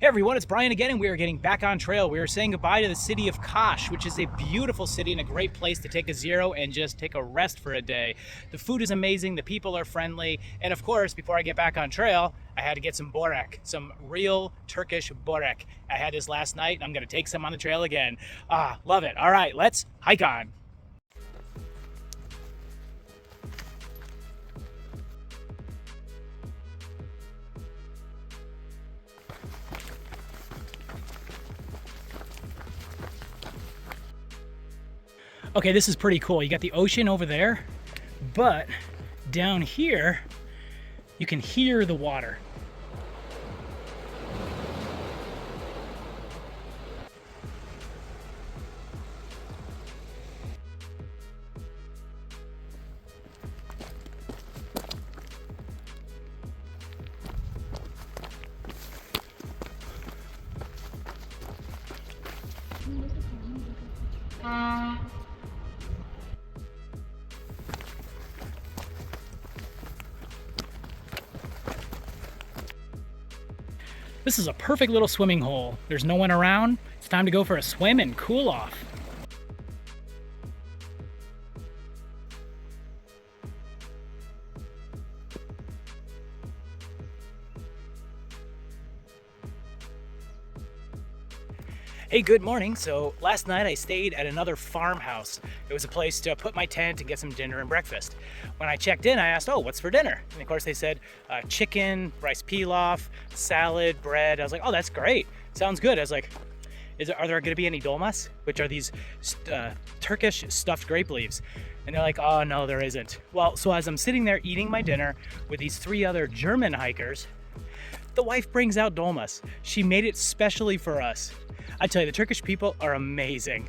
Hey everyone, it's Brian again, and we are getting back on trail. We are saying goodbye to the city of Kash, which is a beautiful city and a great place to take a zero and just take a rest for a day. The food is amazing, the people are friendly, and of course, before I get back on trail, I had to get some borek, some real Turkish borek. I had this last night, and I'm gonna take some on the trail again. Love it. All right, let's hike on. Okay, this is pretty cool. You got the ocean over there, but down here, you can hear the water. This is a perfect little swimming hole. There's no one around. It's time to go for a swim and cool off. Hey, good morning. So last night I stayed at another farmhouse. It was a place to put my tent and get some dinner and breakfast. When I checked in, I asked, oh, what's for dinner? And of course they said chicken, rice pilaf, salad, bread. I was like, oh, that's great. Sounds good. I was like, are there gonna be any dolmas? Which are these Turkish stuffed grape leaves. And they're like, oh no, there isn't. Well, so as I'm sitting there eating my dinner with these three other German hikers, the wife brings out dolmas. She made it specially for us. I tell you, the Turkish people are amazing.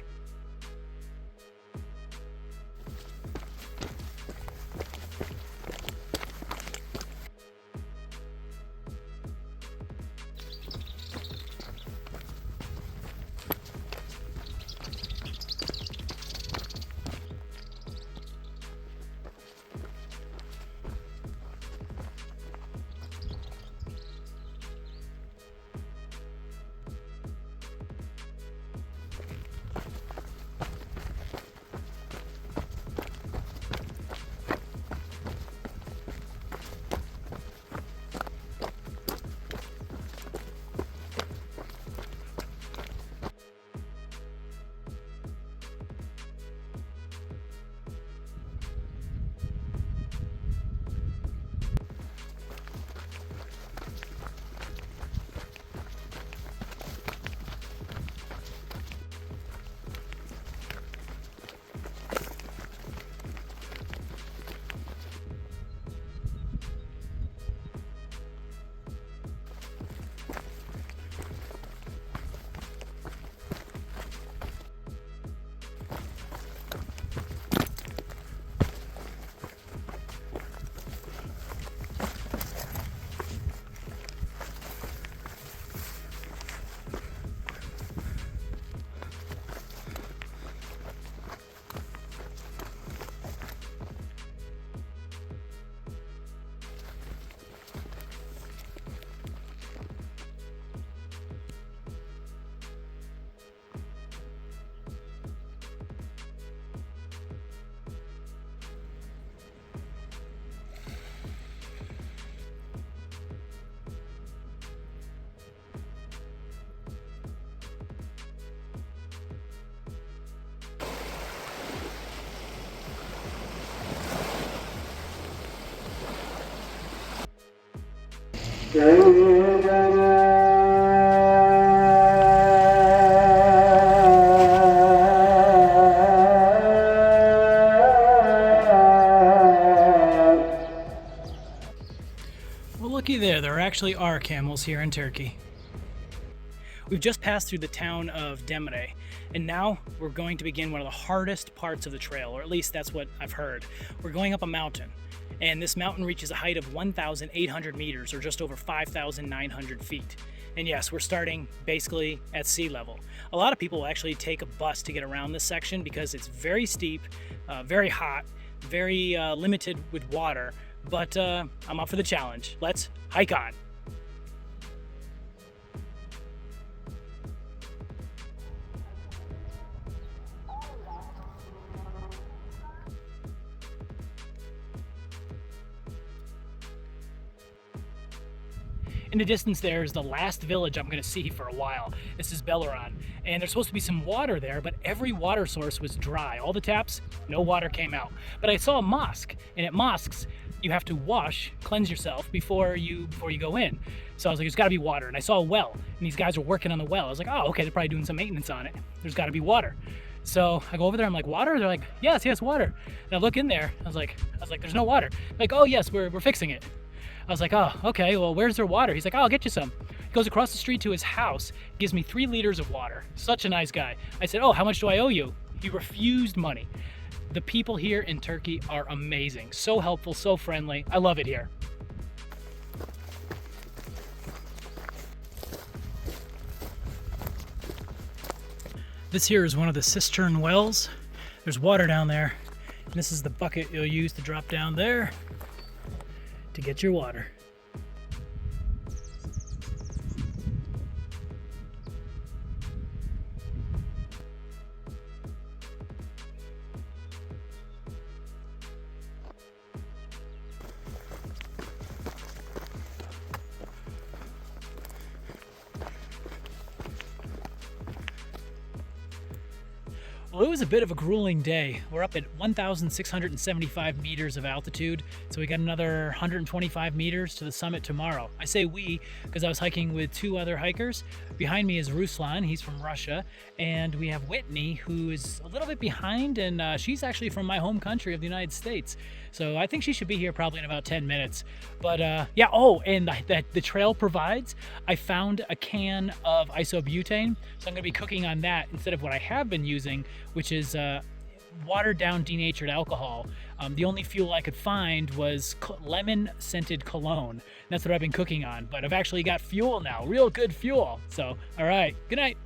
Well, looky there actually are camels here in Turkey. We've just passed through the town of Demre, and now we're going to begin one of the hardest parts of the trail, or at least that's what I've heard. We're going up a mountain, and this mountain reaches a height of 1,800 meters, or just over 5,900 feet. And yes, we're starting basically at sea level. A lot of people will actually take a bus to get around this section because it's very steep, very hot, very limited with water, but I'm up for the challenge. Let's hike on. In the distance there is the last village I'm gonna see for a while. This is Belaran, and there's supposed to be some water there, but every water source was dry. All the taps, no water came out. But I saw a mosque, and at mosques, you have to cleanse yourself before you go in. So I was like, there's gotta be water. And I saw a well, and these guys were working on the well. I was like, oh, okay, they're probably doing some maintenance on it. There's gotta be water. So I go over there, I'm like, water? They're like, yes, water. And I look in there, I was like, there's no water. Like, oh yes, we're fixing it. I was like, oh, okay, well, where's there water? He's like, oh, I'll get you some. He goes across the street to his house, gives me 3 liters of water. Such a nice guy. I said, oh, how much do I owe you? He refused money. The people here in Turkey are amazing. So helpful, so friendly. I love it here. This here is one of the cistern wells. There's water down there. And this is the bucket you'll use to drop down there to get your water. Well, it was a bit of a grueling day. We're up at 1,675 meters of altitude, so we got another 125 meters to the summit tomorrow. I say we because I was hiking with 2 other hikers. Behind me is Ruslan, he's from Russia, and we have Whitney, who is a little bit behind, and she's actually from my home country of the United States. So I think she should be here probably in about 10 minutes. But yeah, oh, and the trail provides, I found a can of isobutane, so I'm gonna be cooking on that instead of what I have been using, which is watered down denatured alcohol. The only fuel I could find was lemon scented cologne. That's what I've been cooking on, but I've actually got fuel now, real good fuel. So, all right, good night.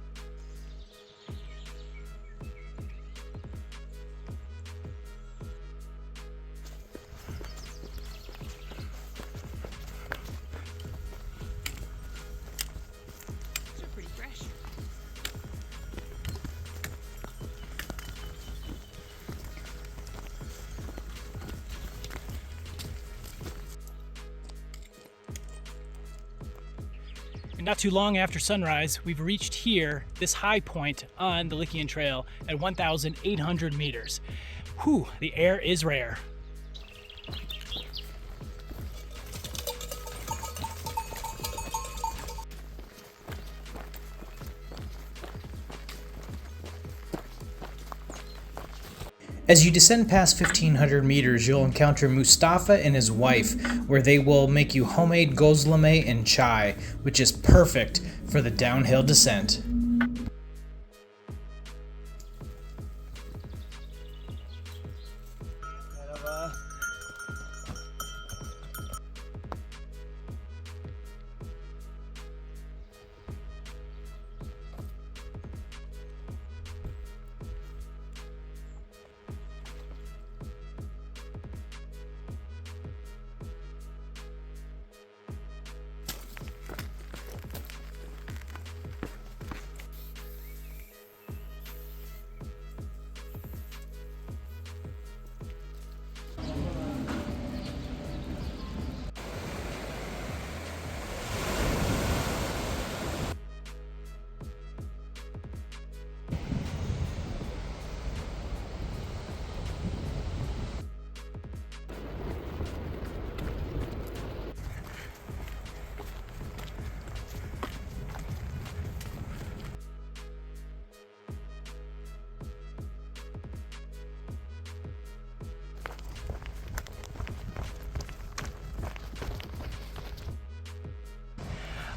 Not too long after sunrise, we've reached here, this high point on the Lycian Trail at 1,800 meters. Whew, the air is rare. As you descend past 1,500 meters, you'll encounter Mustafa and his wife, where they will make you homemade gozleme and chai, which is perfect for the downhill descent.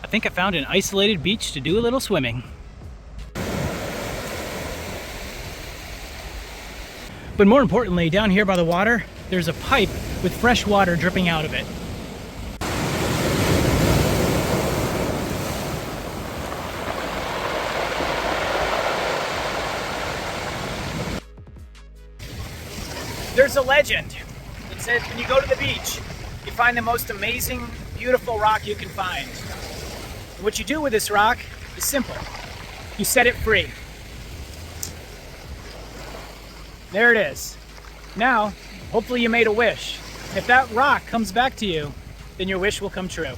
I think I found an isolated beach to do a little swimming. But more importantly, down here by the water, there's a pipe with fresh water dripping out of it. There's a legend that says when you go to the beach, you find the most amazing, beautiful rock you can find. What you do with this rock is simple. You set it free. There it is. Now, hopefully you made a wish. If that rock comes back to you, then your wish will come true.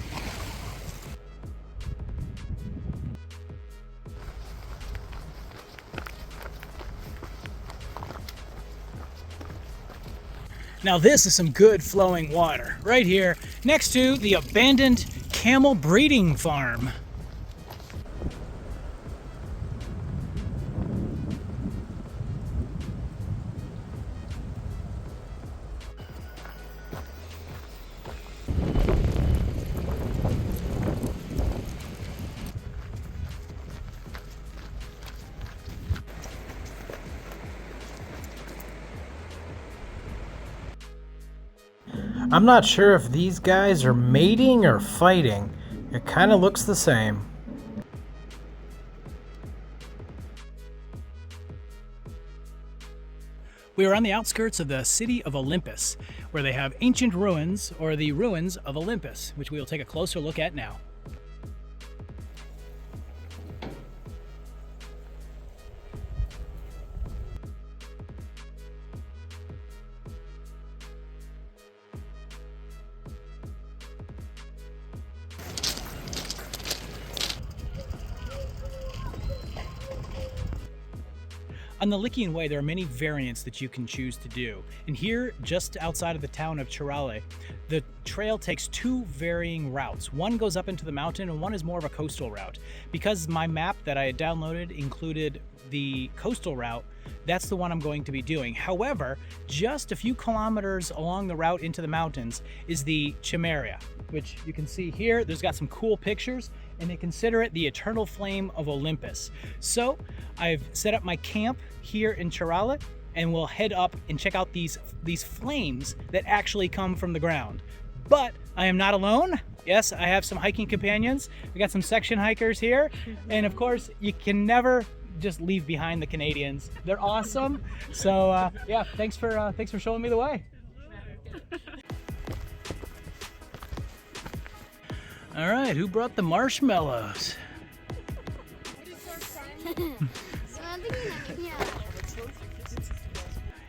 Now this is some good flowing water right here next to the abandoned camel breeding farm. I'm not sure if these guys are mating or fighting. It kind of looks the same. We are on the outskirts of the city of Olympus, where they have ancient ruins, or the ruins of Olympus, which we will take a closer look at now. On the Lycian Way, there are many variants that you can choose to do. And here, just outside of the town of Çorlu, the trail takes two varying routes. One goes up into the mountain and one is more of a coastal route. Because my map that I had downloaded included the coastal route, that's the one I'm going to be doing. However, just a few kilometers along the route into the mountains is the cherish, which you can see here. There's got some cool pictures, and they consider it the eternal flame of Olympus. So I've set up my camp here in Çorlu, and we'll head up and check out these flames that actually come from the ground. But I am not alone. Yes, I have some hiking companions. We got some section hikers here, and of course, you can never just leave behind the Canadians. They're awesome. So yeah, thanks for showing me the way. All right, who brought the marshmallows?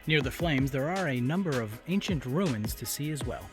Near the flames, there are a number of ancient ruins to see as well.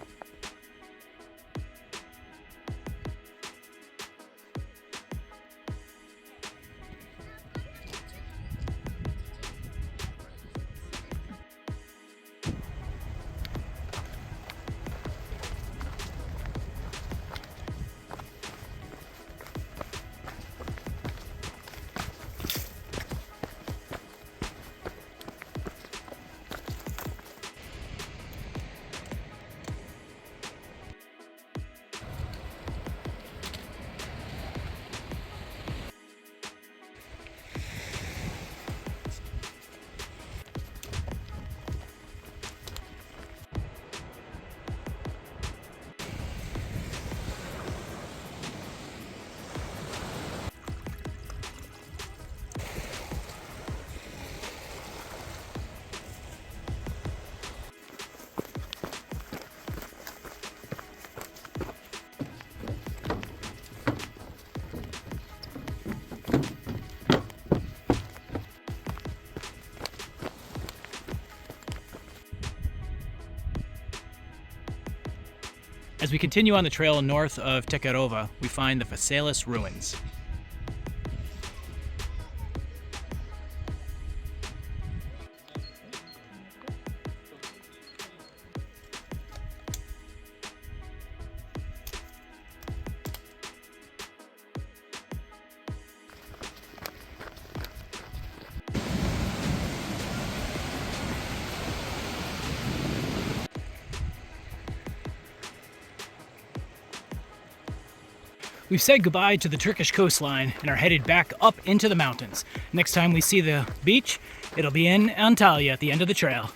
As we continue on the trail north of Tekerova, we find the Phasaelis ruins. We've said goodbye to the Turkish coastline and are headed back up into the mountains. Next time we see the beach, it'll be in Antalya at the end of the trail.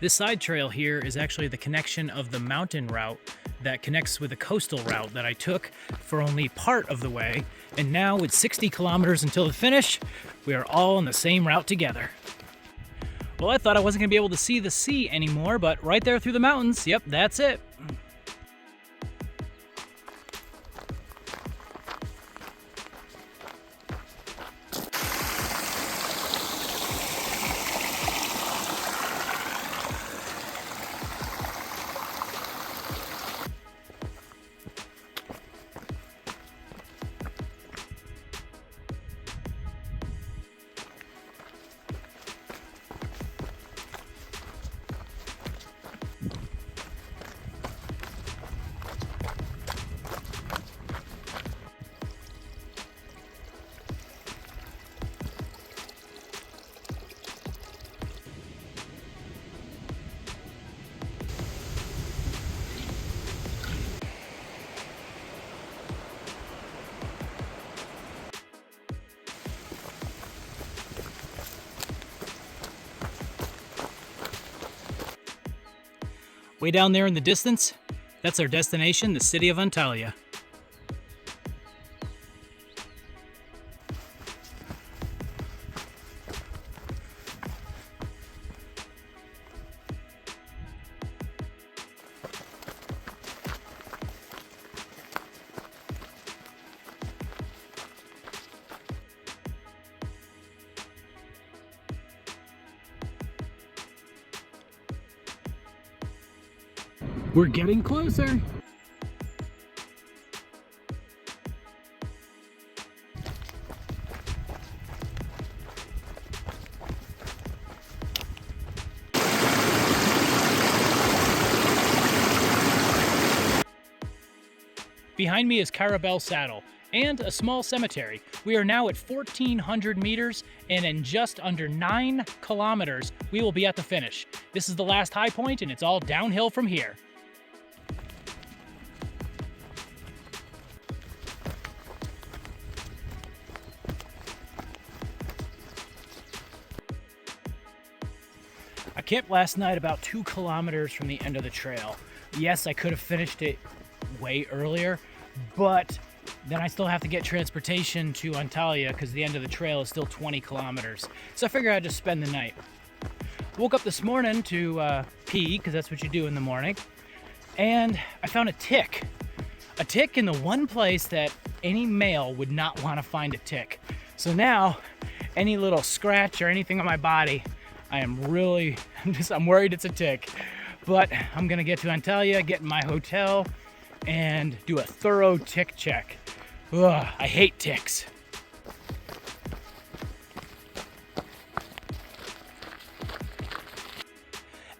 This side trail here is actually the connection of the mountain route that connects with the coastal route that I took for only part of the way. And now with 60 kilometers until the finish, we are all on the same route together. Well, I thought I wasn't gonna be able to see the sea anymore, but right there through the mountains, yep, that's it. Way down there in the distance, that's our destination, the city of Antalya. We're getting closer. Behind me is Carabel Saddle and a small cemetery. We are now at 1,400 meters, and in just under 9 kilometers, we will be at the finish. This is the last high point, and it's all downhill from here. I camped last night about 2 kilometers from the end of the trail. Yes, I could have finished it way earlier, but then I still have to get transportation to Antalya because the end of the trail is still 20 kilometers. So I figured I'd just spend the night. Woke up this morning to pee, because that's what you do in the morning, and I found a tick. A tick in the one place that any male would not want to find a tick. So now, any little scratch or anything on my body, I'm worried it's a tick. But I'm gonna get to Antalya, get in my hotel, and do a thorough tick check. Ugh, I hate ticks.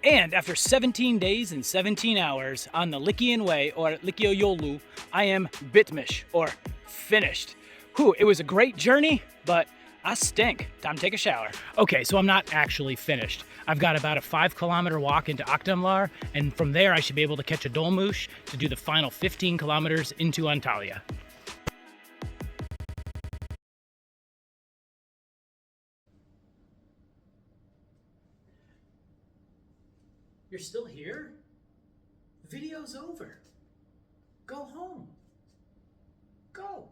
And after 17 days and 17 hours on the Lycian Way, or Lycian, I am bitmish, or finished. Whew, it was a great journey, but I stink. Time to take a shower. Okay, so I'm not actually finished. I've got about a 5-kilometer walk into Akdamlar, and from there I should be able to catch a dolmuş to do the final 15 kilometers into Antalya. You're still here? The video's over. Go home. Go.